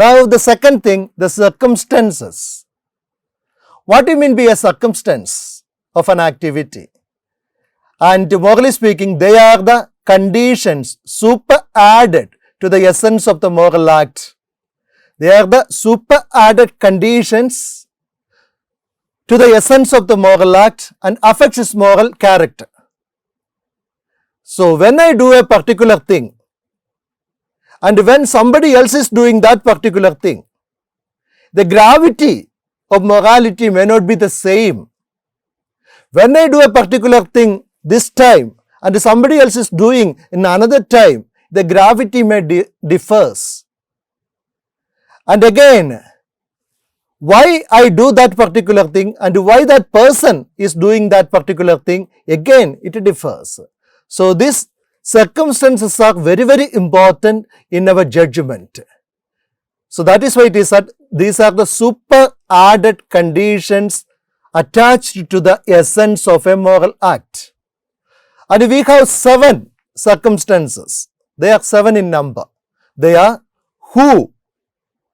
Now the second thing, the circumstances. What do you mean by a circumstance of an activity? And morally speaking, they are the conditions super added to the essence of the moral act. They are the super added conditions to the essence of the moral act and affects its moral character. So when I do a particular thing and when somebody else is doing that particular thing, the gravity of morality may not be the same. When I do a particular thing this time and somebody else is doing in another time, the gravity may differs. And again, why I do that particular thing and why that person is doing that particular thing, again it differs. So these circumstances are very, very important in our judgment. So that is why it is that these are the super added conditions attached to the essence of a moral act. And we have 7 circumstances. They are 7 in number. They are who,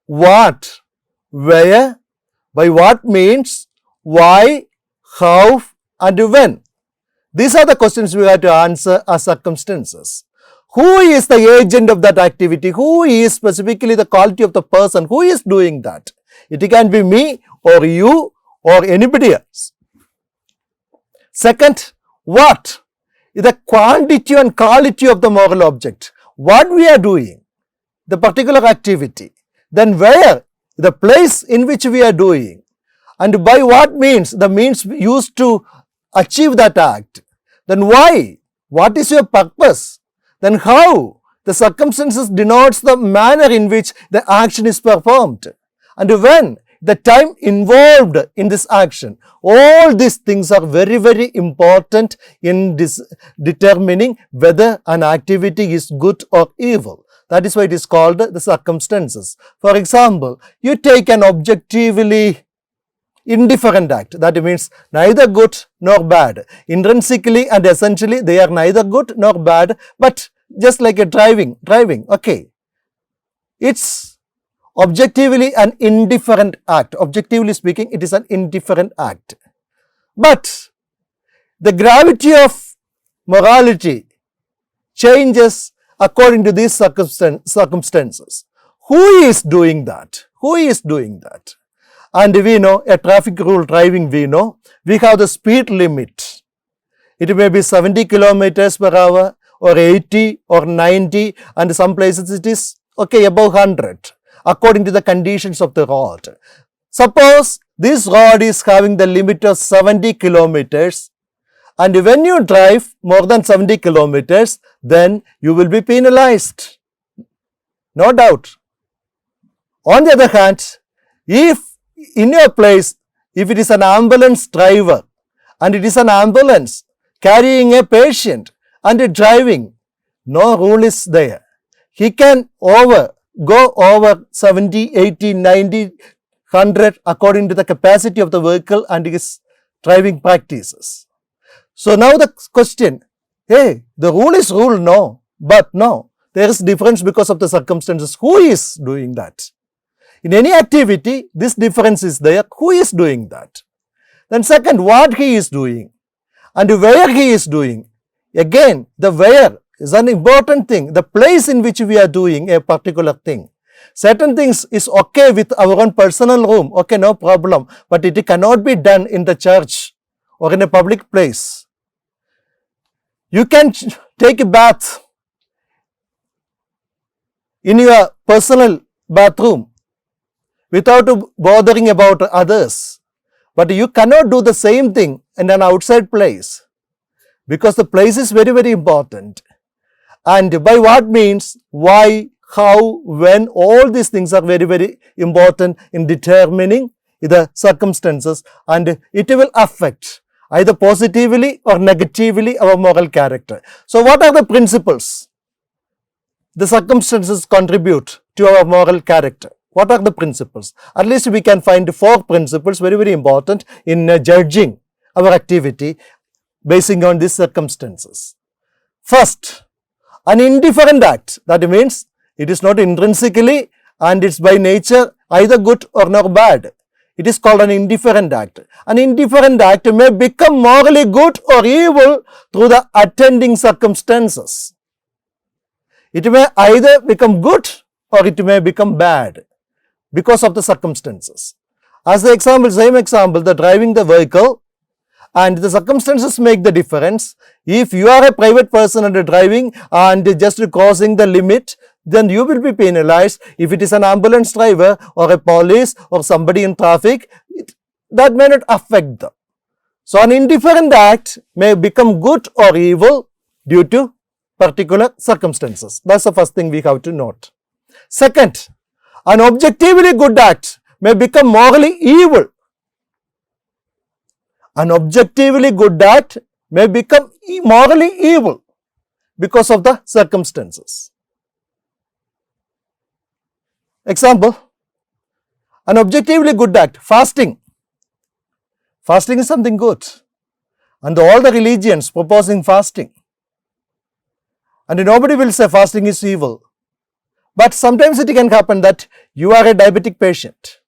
what, where, by what means, why, how, and when. These are the questions we have to answer as circumstances. Who is the agent of that activity? Who is specifically the quality of the person? Who is doing that? It can be me or you or anybody else. Second, what is the quantity and quality of the moral object? What we are doing, the particular activity. Then where, the place in which we are doing, and by what means, the means used to achieve that act. Then why, what is your purpose? Then how, the circumstances denotes the manner in which the action is performed. And when, the time involved in this action. All these things are very, very important in determining whether an activity is good or evil. That is why it is called the circumstances. For example, you take an objectively indifferent act. That means neither good nor bad. Intrinsically and essentially they are neither good nor bad, but just like a driving, okay. It's objectively an indifferent act. Objectively speaking, it is an indifferent act. But the gravity of morality changes according to these circumstances. Who is doing that? Who is doing that? And we know a traffic rule driving, we know we have the speed limit. It may be 70 kilometers per hour or 80 or 90, and some places it is okay above 100 according to the conditions of the road. Suppose this road is having the limit of 70 kilometers, and when you drive more than 70 kilometers, then you will be penalized. No doubt. On the other hand, if in your place, if it is an ambulance driver and it is an ambulance carrying a patient and driving, no rule is there. He can go over 70, 80, 90, 100 according to the capacity of the vehicle and his driving practices. So now the question, hey, the rule is rule, no, but no, there is difference because of the circumstances. Who is doing that? In any activity, this difference is there. Who is doing that? Then second, what he is doing and where he is doing. Again, the where is an important thing. The place in which we are doing a particular thing. Certain things is okay with our own personal room. Okay, no problem. But it cannot be done in the church or in a public place. You can take a bath in your personal bathroom without bothering about others. But you cannot do the same thing in an outside place because the place is very, very important. And by what means, why, how, when, all these things are very, very important in determining the circumstances, and it will affect either positively or negatively our moral character. So what are the principles? The circumstances contribute to our moral character. What are the principles? At least we can find 4 principles very, very important in judging our activity basing on these circumstances. First, an indifferent act. That means it is not intrinsically and it's by nature either good or not bad. It is called an indifferent act. An indifferent act may become morally good or evil through the attending circumstances. It may either become good or it may become bad because of the circumstances. As the example, same example, the driving the vehicle, and the circumstances make the difference. If you are a private person and driving and just crossing the limit, then you will be penalized. If it is an ambulance driver or a police or somebody in traffic, that may not affect them. So an indifferent act may become good or evil due to particular circumstances. That's the first thing we have to note. Second, an objectively good act may become morally evil. An objectively good act may become morally evil because of the circumstances. Example, an objectively good act, fasting. Fasting is something good, and all the religions proposing fasting. And nobody will say fasting is evil. But sometimes it can happen that you are a diabetic patient,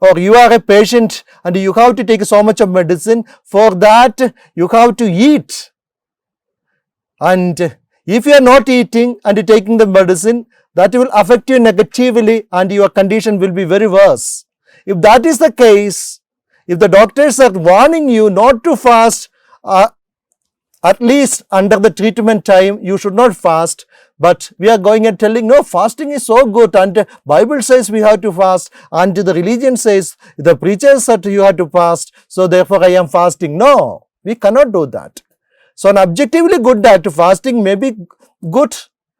or you are a patient and you have to take so much of medicine. For that, you have to eat. And if you are not eating and taking the medicine, that will affect you negatively and your condition will be very worse. If that is the case, if the doctors are warning you not to fast, at least under the treatment time, you should not fast. But we are going and telling, no, fasting is so good, and Bible says we have to fast, and the religion says, the preacher said you have to fast, so therefore I am fasting. No, we cannot do that. So an objectively good act, fasting may be good,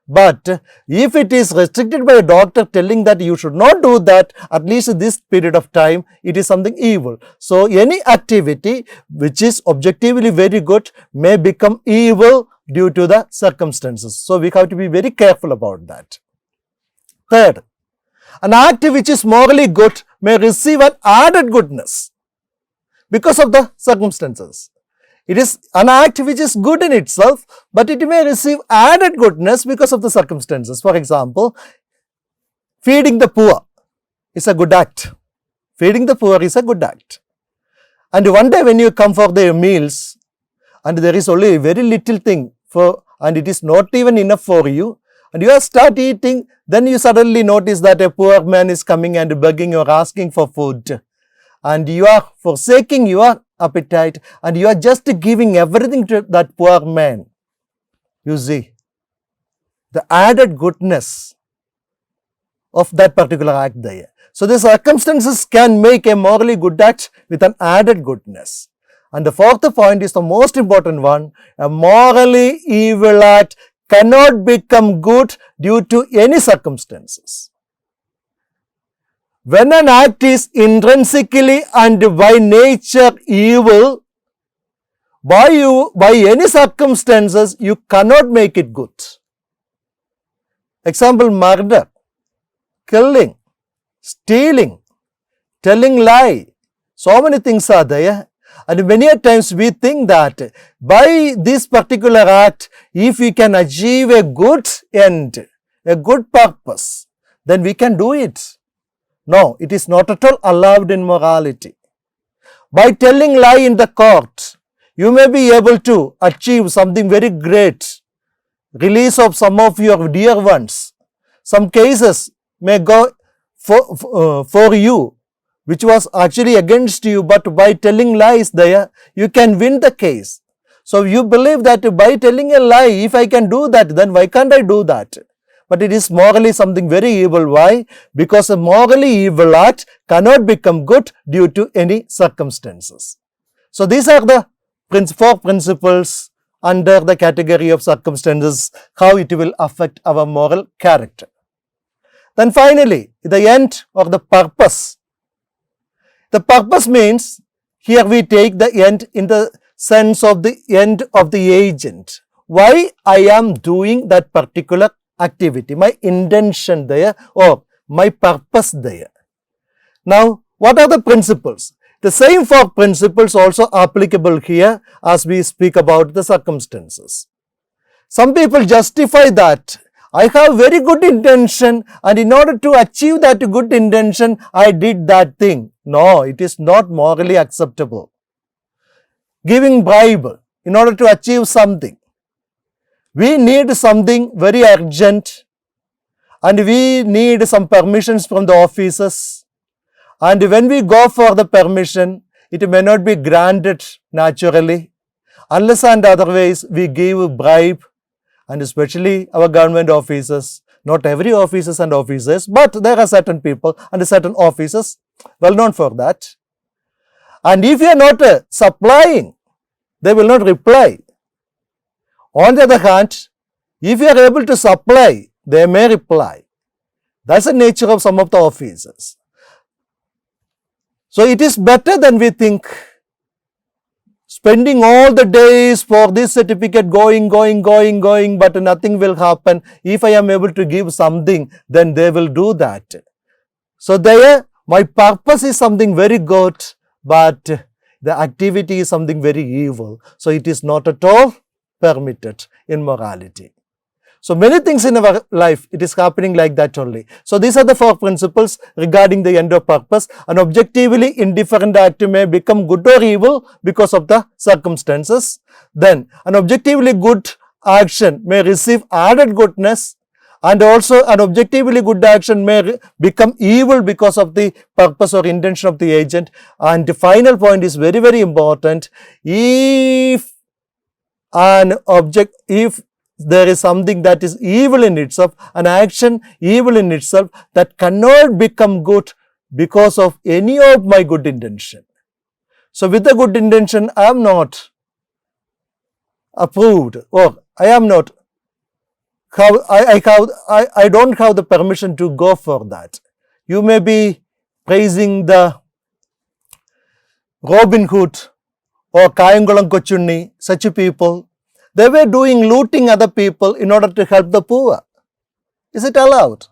but if it is restricted by a doctor telling that you should not do that, at least this period of time, it is something evil. So any activity which is objectively very good may become evil due to the circumstances. So we have to be very careful about that. Third, an act which is morally good may receive an added goodness because of the circumstances. It is an act which is good in itself, but it may receive added goodness because of the circumstances. For example, feeding the poor is a good act. Feeding the poor is a good act. And one day when you come for the meals, and there is only a very little thing and it is not even enough for you, and you start eating, then you suddenly notice that a poor man is coming and begging or asking for food, and you are forsaking your appetite and you are just giving everything to that poor man. You see the added goodness of that particular act there. So the circumstances can make a morally good act with an added goodness. And the fourth point is the most important one. A morally evil act cannot become good due to any circumstances. When an act is intrinsically and by nature evil, by any circumstances, you cannot make it good. Example, murder, killing, stealing, telling lie. So many things are there. And many times we think that by this particular act, if we can achieve a good end, a good purpose, then we can do it. No, it is not at all allowed in morality. By telling lie in the court, you may be able to achieve something very great. Release of some of your dear ones. Some cases may go for you, which was actually against you, but by telling lies there, you can win the case. So you believe that by telling a lie, if I can do that, then why can't I do that? But it is morally something very evil. Why? Because a morally evil act cannot become good due to any circumstances. So these are the four principles under the category of circumstances, how it will affect our moral character. Then finally, the end or the purpose. The purpose means, here we take the end in the sense of the end of the agent. Why I am doing that particular activity, my intention there or my purpose there. Now, what are the principles? The same four principles also applicable here as we speak about the circumstances. Some people justify that I have very good intention, and in order to achieve that good intention, I did that thing. No, it is not morally acceptable. Giving bribe in order to achieve something. We need something very urgent, and we need some permissions from the officers. And when we go for the permission, it may not be granted naturally. Unless and otherwise we give bribe, and especially our government officers, not every officers and officers, but there are certain people and certain officers well known for that. And if you are not supplying, they will not reply. On the other hand, if you are able to supply, they may reply. That's the nature of some of the officers. So it is better than we think. Spending all the days for this certificate, going, but nothing will happen. If I am able to give something, then they will do that. So there, my purpose is something very good, but the activity is something very evil. So it is not at all permitted in morality. So many things in our life, it is happening like that only. So these are the 4 principles regarding the end of purpose. An objectively indifferent act may become good or evil because of the circumstances. Then an objectively good action may receive added goodness, and also an objectively good action may become evil because of the purpose or intention of the agent. And the final point is very, very important. If there is something that is evil in itself, an action evil in itself, that cannot become good because of any of my good intention. So with the good intention, I am not approved, or I am not, I don't have the permission to go for that. You may be praising the Robin Hood or Kayangulam Kochunni, such people. They were looting other people in order to help the poor. Is it allowed?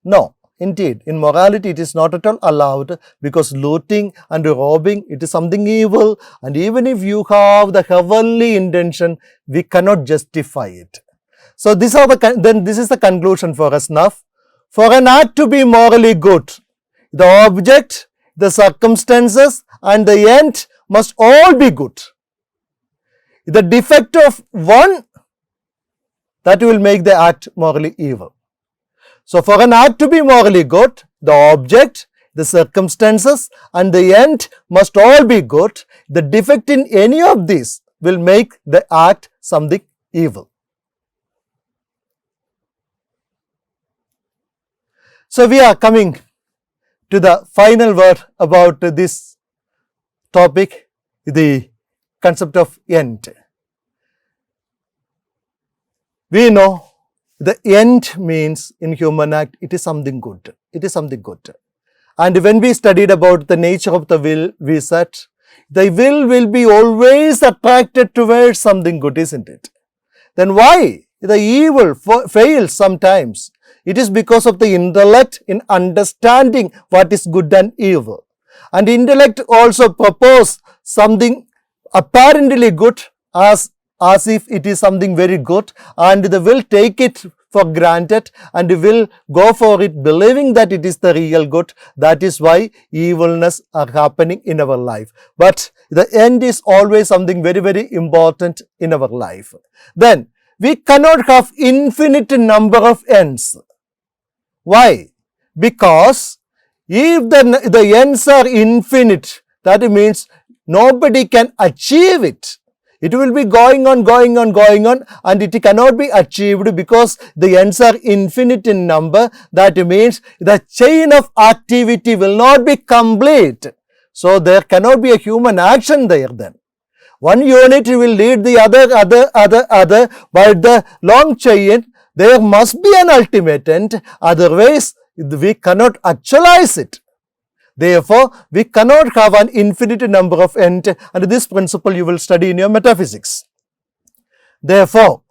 No, indeed. In morality, it is not at all allowed, because looting and robbing, it is something evil. And even if you have the heavenly intention, we cannot justify it. So this is the conclusion for us now. For an act to be morally good, the object, the circumstances, and the end must all be good. The defect of one, that will make the act morally evil. So for an act to be morally good, the object, the circumstances, and the end must all be good. The defect in any of these will make the act something evil. So we are coming to the final word about this topic, the concept of end. We know the end means in human act, it is something good. It is something good. And when we studied about the nature of the will, we said the will be always attracted towards something good, isn't it? Then why the evil fails sometimes? It is because of the intellect in understanding what is good and evil. And intellect also proposes something apparently good as if it is something very good, and the will take it for granted and will go for it believing that it is the real good. That is why evilness are happening in our life. But the end is always something very, very important in our life. Then we cannot have infinite number of ends. Why? Because if the ends are infinite, that means nobody can achieve it. It will be going on, and it cannot be achieved because the ends are infinite in number. That means the chain of activity will not be complete. So there cannot be a human action there then. One unit will lead the other, but the long chain, there must be an ultimate end. Otherwise, we cannot actualize it. Therefore, we cannot have an infinite number of ends, and this principle you will study in your metaphysics. Therefore,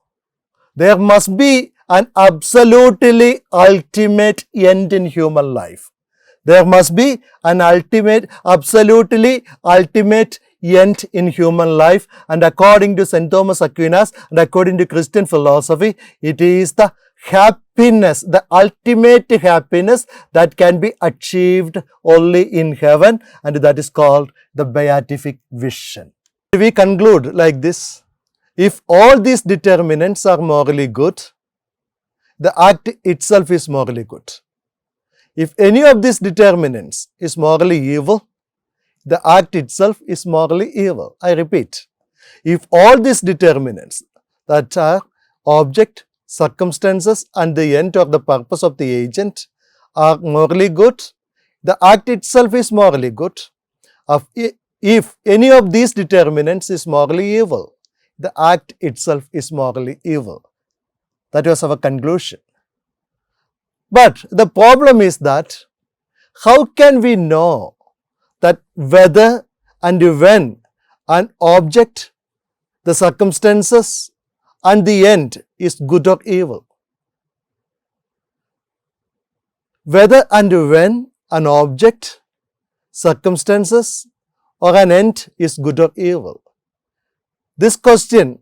there must be an absolutely ultimate end in human life. There must be an absolutely ultimate end in human life, and according to St. Thomas Aquinas and according to Christian philosophy, it is the happiness, the ultimate happiness that can be achieved only in heaven, and that is called the beatific vision. We conclude like this: if all these determinants are morally good, the act itself is morally good. If any of these determinants is morally evil, the act itself is morally evil. I repeat, if all these determinants that are object, circumstances and the end or the purpose of the agent are morally good, the act itself is morally good. If any of these determinants is morally evil, the act itself is morally evil. That was our conclusion. But the problem is that how can we know that whether and when an object, the circumstances and the end is good or evil? Whether and when an object, circumstances or an end is good or evil. This question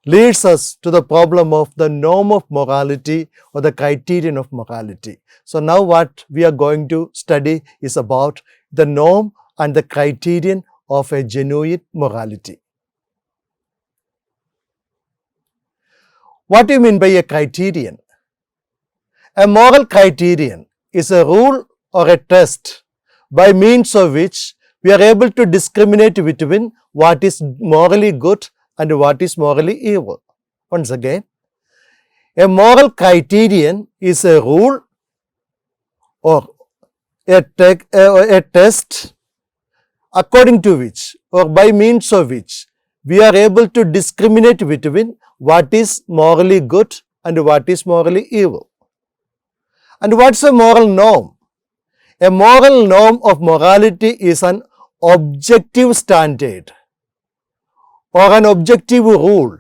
leads us to the problem of the norm of morality or the criterion of morality. So now what we are going to study is about the norm and the criterion of a genuine morality. What do you mean by a criterion? A moral criterion is a rule or a test by means of which we are able to discriminate between what is morally good and what is morally evil. Once again, a moral criterion is a rule or a test according to which or by means of which we are able to discriminate between what is morally good and what is morally evil. And what's a moral norm? A moral norm of morality is an objective standard or an objective rule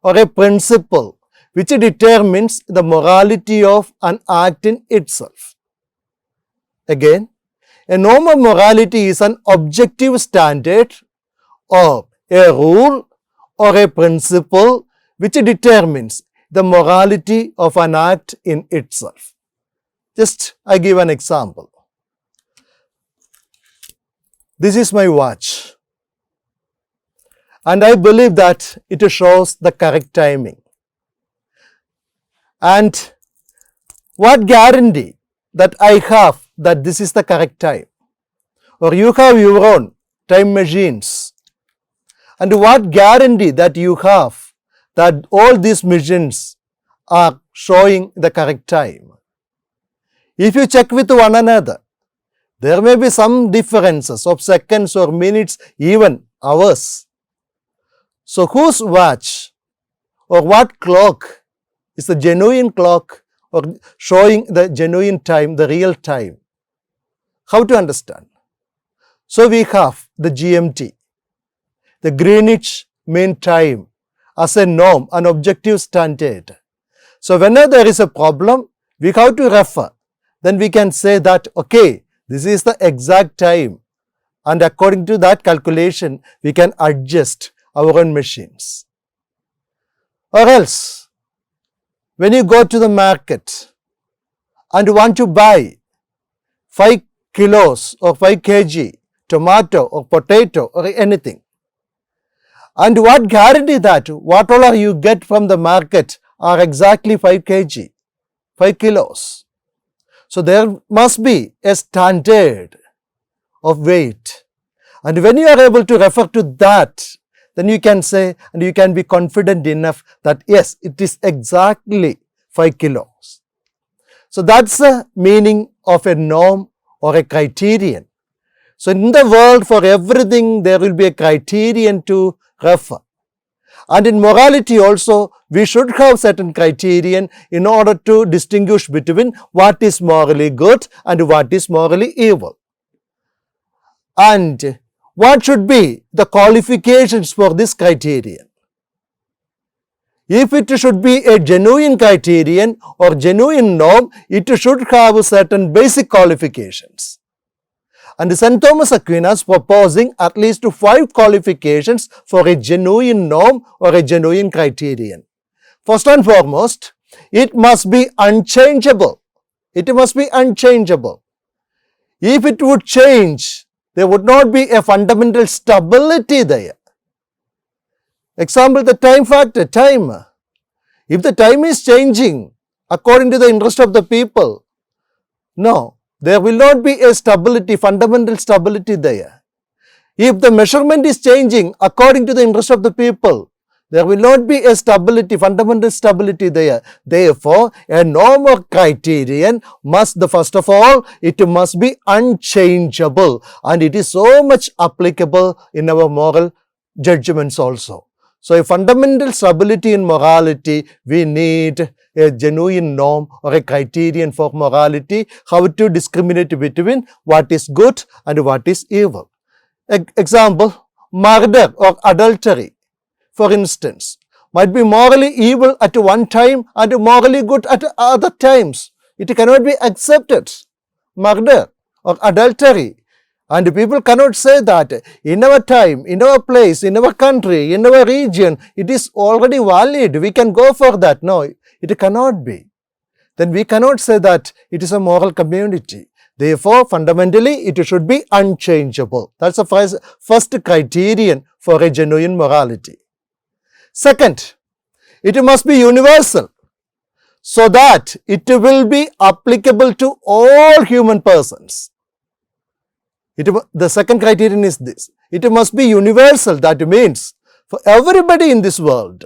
or a principle which determines the morality of an act in itself. Again, a norm of morality is an objective standard or a rule or a principle which determines the morality of an act in itself. Just I give an example. This is my watch, and I believe that it shows the correct timing. And what guarantee that I have that this is the correct time? Or you have your own time machines. And what guarantee that you have that all these machines are showing the correct time? If you check with one another, there may be some differences of seconds or minutes, even hours. So whose watch or what clock is the genuine clock or showing the genuine time, the real time? How to understand? So we have the GMT, the Greenwich Mean Time, as a norm, an objective standard. So whenever there is a problem, we have to refer. Then we can say that, okay, this is the exact time, and according to that calculation, we can adjust our own machines. Or else, when you go to the market and want to buy 5 kilos or 5 kg tomato or potato or anything, and what guarantee that what all you get from the market are exactly 5 kg, 5 kilos. So there must be a standard of weight, and when you are able to refer to that, then you can say and you can be confident enough that yes, it is exactly 5 kilos. So that's the meaning of a norm or a criterion. So in the world, for everything there will be a criterion to refer. And in morality also, we should have certain criterion in order to distinguish between what is morally good and what is morally evil. And what should be the qualifications for this criterion? If it should be a genuine criterion or genuine norm, it should have certain basic qualifications. And St. Thomas Aquinas proposing at least 5 qualifications for a genuine norm or a genuine criterion. First and foremost, it must be unchangeable. It must be unchangeable. If it would change, there would not be a fundamental stability there. Example, the time factor, time. If the time is changing according to the interest of the people, no, there will not be a stability, fundamental stability there. If the measurement is changing according to the interest of the people, there will not be a stability, fundamental stability there. Therefore, a norm or criterion must, first of all, it must be unchangeable, and it is so much applicable in our moral judgments also. So, a fundamental stability in morality, we need a genuine norm or a criterion for morality, how to discriminate between what is good and what is evil. Example, murder or adultery, for instance, might be morally evil at one time and morally good at other times. It cannot be accepted. Murder or adultery. And people cannot say that in our time, in our place, in our country, in our region, it is already valid. We can go for that. No, it cannot be. Then we cannot say that it is a moral community. Therefore, fundamentally, it should be unchangeable. That's the first criterion for a genuine morality. Second, it must be universal so that it will be applicable to all human persons. The second criterion is this. It must be universal. That means for everybody in this world,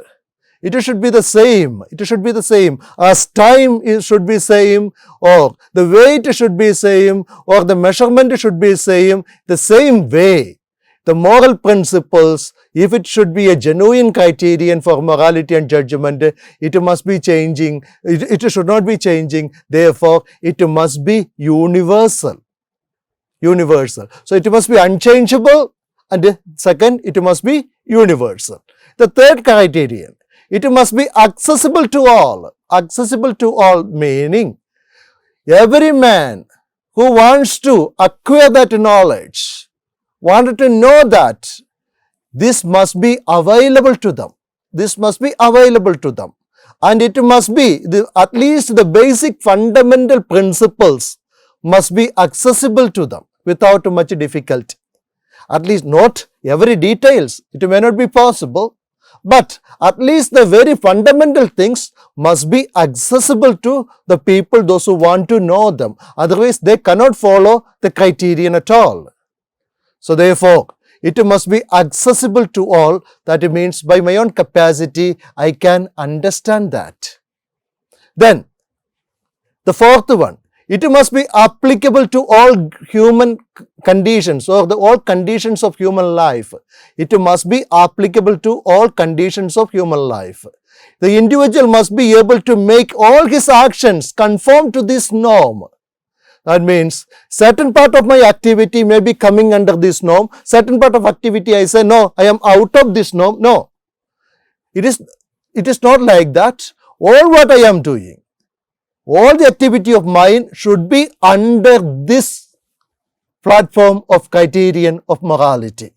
it should be the same. It should be the same. As time should be same, or the weight should be same, or the measurement should be same. The same way, the moral principles, if it should be a genuine criterion for morality and judgment, it must be changing. It should not be changing. Therefore, it must be universal. Universal. So, it must be unchangeable, and second, it must be universal. The third criterion, it must be accessible to all. Accessible to all meaning every man who wants to acquire that knowledge, wanted to know that, this must be available to them. This must be available to them. And it must be, at least the basic fundamental principles must be accessible to them without much difficulty. At least not every details. It may not be possible. But at least the very fundamental things must be accessible to the people, those who want to know them. Otherwise, they cannot follow the criterion at all. So, therefore, it must be accessible to all. That means by my own capacity, I can understand that. Then, the fourth one, it must be applicable to all human conditions or all conditions of human life. It must be applicable to all conditions of human life. The individual must be able to make all his actions conform to this norm. That means certain part of my activity may be coming under this norm. Certain part of activity I say, no, I am out of this norm. No, it is not like that. All what I am doing, all the activity of mine should be under this platform of criterion of morality.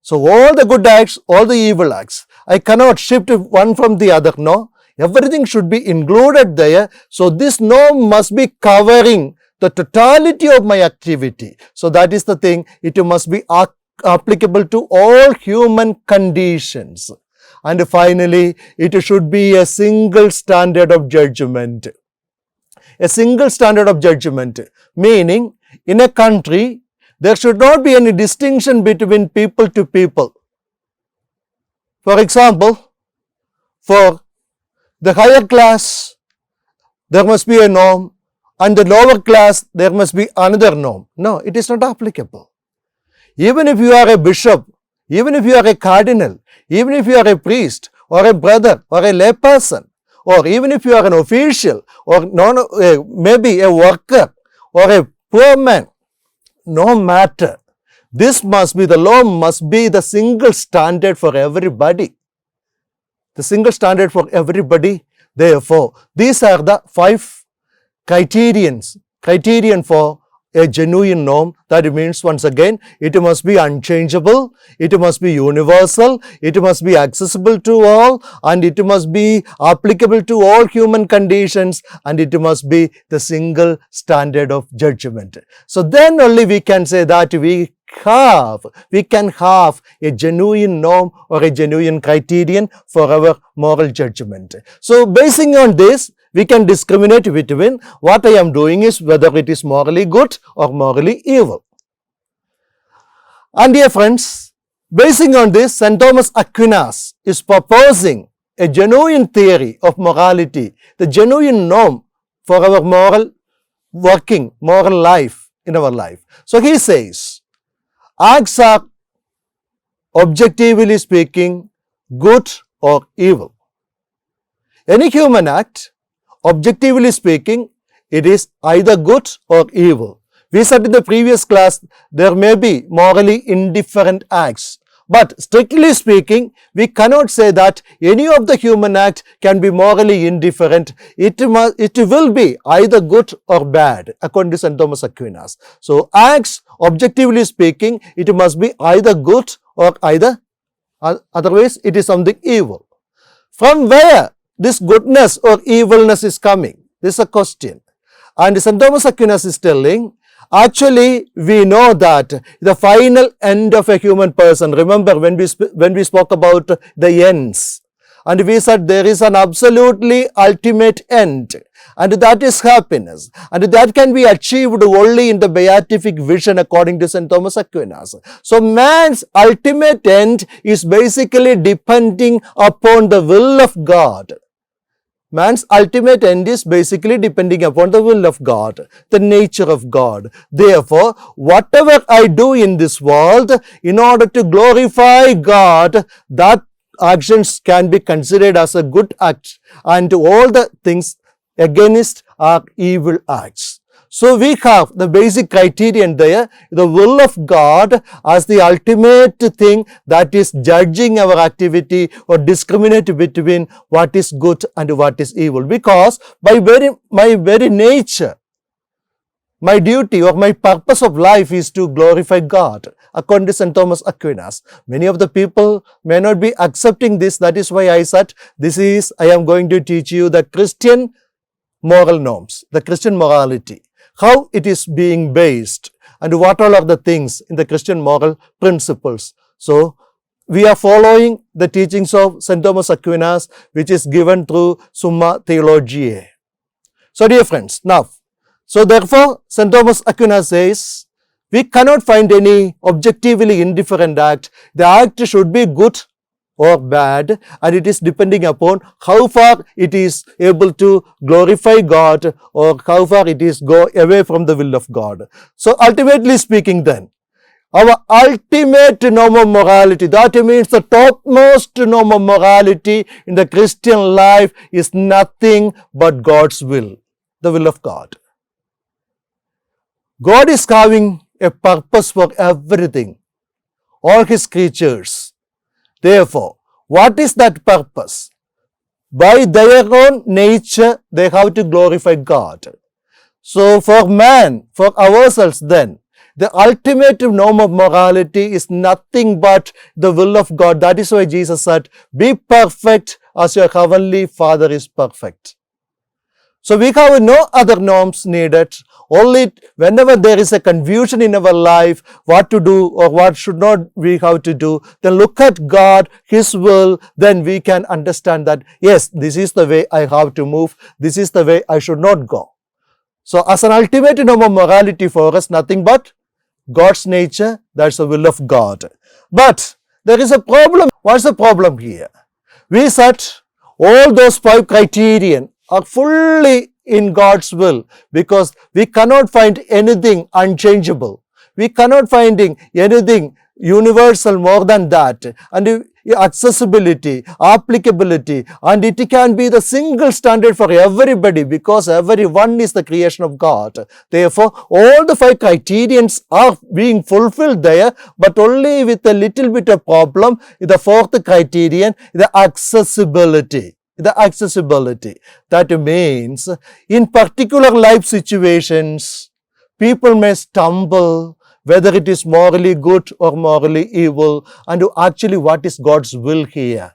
So, all the good acts, all the evil acts, I cannot shift one from the other. No, everything should be included there. So, this norm must be covering the totality of my activity. So, that is the thing. It must be applicable to all human conditions. And finally, it should be a single standard of judgment. A single standard of judgment, meaning in a country, there should not be any distinction between people to people. For example, for the higher class, there must be a norm, and the lower class, there must be another norm. No, it is not applicable. Even if you are a bishop, even if you are a cardinal, even if you are a priest or a brother or a lay person, or even if you are an official or maybe a worker or a poor man, no matter, this must be, the law must be the single standard for everybody. The single standard for everybody. Therefore, these are the 5 criterion for a genuine norm. That means, once again, it must be unchangeable, it must be universal, it must be accessible to all, and it must be applicable to all human conditions, and it must be the single standard of judgment. So then only we can say that we can have a genuine norm or a genuine criterion for our moral judgment. So basing on this, we can discriminate between what I am doing is whether it is morally good or morally evil. And dear friends, basing on this, St. Thomas Aquinas is proposing a genuine theory of morality, the genuine norm for our moral working, moral life in our life. So he says, acts are, objectively speaking, good or evil. Any human act, objectively speaking, it is either good or evil. We said in the previous class, there may be morally indifferent acts. But strictly speaking, we cannot say that any of the human act can be morally indifferent. It will be either good or bad, according to St. Thomas Aquinas. So acts, objectively speaking, it must be either good or otherwise it is something evil. From where this goodness or evilness is coming? This is a question. And St. Thomas Aquinas is telling, actually, we know that the final end of a human person, remember when we spoke about the ends, and we said there is an absolutely ultimate end, and that is happiness, and that can be achieved only in the beatific vision according to St. Thomas Aquinas. So man's ultimate end is basically depending upon the will of God. Man's ultimate end is basically depending upon the will of God, the nature of God. Therefore, whatever I do in this world, in order to glorify God, that actions can be considered as a good act, and all the things against are evil acts. So we have the basic criterion there, the will of God as the ultimate thing that is judging our activity or discriminate between what is good and what is evil. Because by my very nature, my duty or my purpose of life is to glorify God, according to St. Thomas Aquinas. Many of the people may not be accepting this. That is why I said, I am going to teach you the Christian moral norms, the Christian morality, how it is being based, and what all are the things in the Christian moral principles. So, we are following the teachings of St. Thomas Aquinas, which is given through Summa Theologiae. So, dear friends, now, so therefore, St. Thomas Aquinas says, we cannot find any objectively indifferent act. The act should be good or bad, and it is depending upon how far it is able to glorify God or how far it is go away from the will of God. So ultimately speaking then, our ultimate norm of morality, that means the topmost norm of morality in the Christian life is nothing but God's will, the will of God. God is having a purpose for everything, all His creatures. Therefore, what is that purpose? By their own nature, they have to glorify God. So for man, for ourselves then, the ultimate norm of morality is nothing but the will of God. That is why Jesus said, be perfect as your heavenly Father is perfect. So we have no other norms needed. Only whenever there is a confusion in our life, what to do or what should not we have to do, then look at God, His will, then we can understand that, yes, this is the way I have to move, this is the way I should not go. So as an ultimate norm of morality for us, nothing but God's nature, that's the will of God. But there is a problem. What's the problem here? We said all those 5 criterion are fully in God's will, because we cannot find anything unchangeable. We cannot find anything universal more than that. And accessibility, applicability, and it can be the single standard for everybody, because everyone is the creation of God. Therefore, all the 5 criterions are being fulfilled there, but only with a little bit of problem. The 4th criterion, the accessibility. The accessibility. That means in particular life situations, people may stumble whether it is morally good or morally evil, and actually what is God's will here.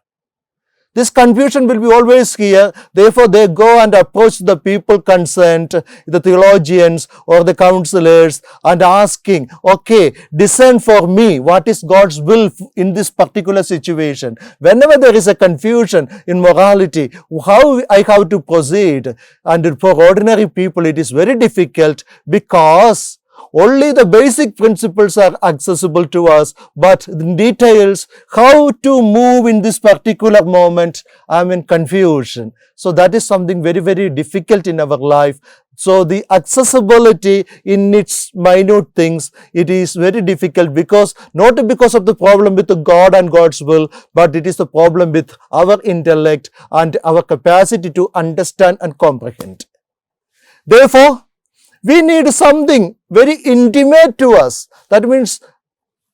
This confusion will be always here. Therefore, they go and approach the people concerned, the theologians or the counselors, and asking, okay, discern for me what is God's will in this particular situation. Whenever there is a confusion in morality, how I have to proceed. And for ordinary people, it is very difficult because only the basic principles are accessible to us, but the details, how to move in this particular moment, I'm in confusion. So that is something very, very difficult in our life. So the accessibility in its minute things, it is very difficult because, not because of the problem with God and God's will, but it is the problem with our intellect and our capacity to understand and comprehend. Therefore, we need something very intimate to us. That means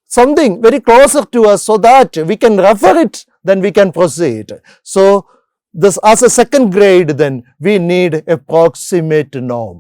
something very closer to us so that we can refer it, then we can proceed. So, this as a second grade, then we need a proximate norm.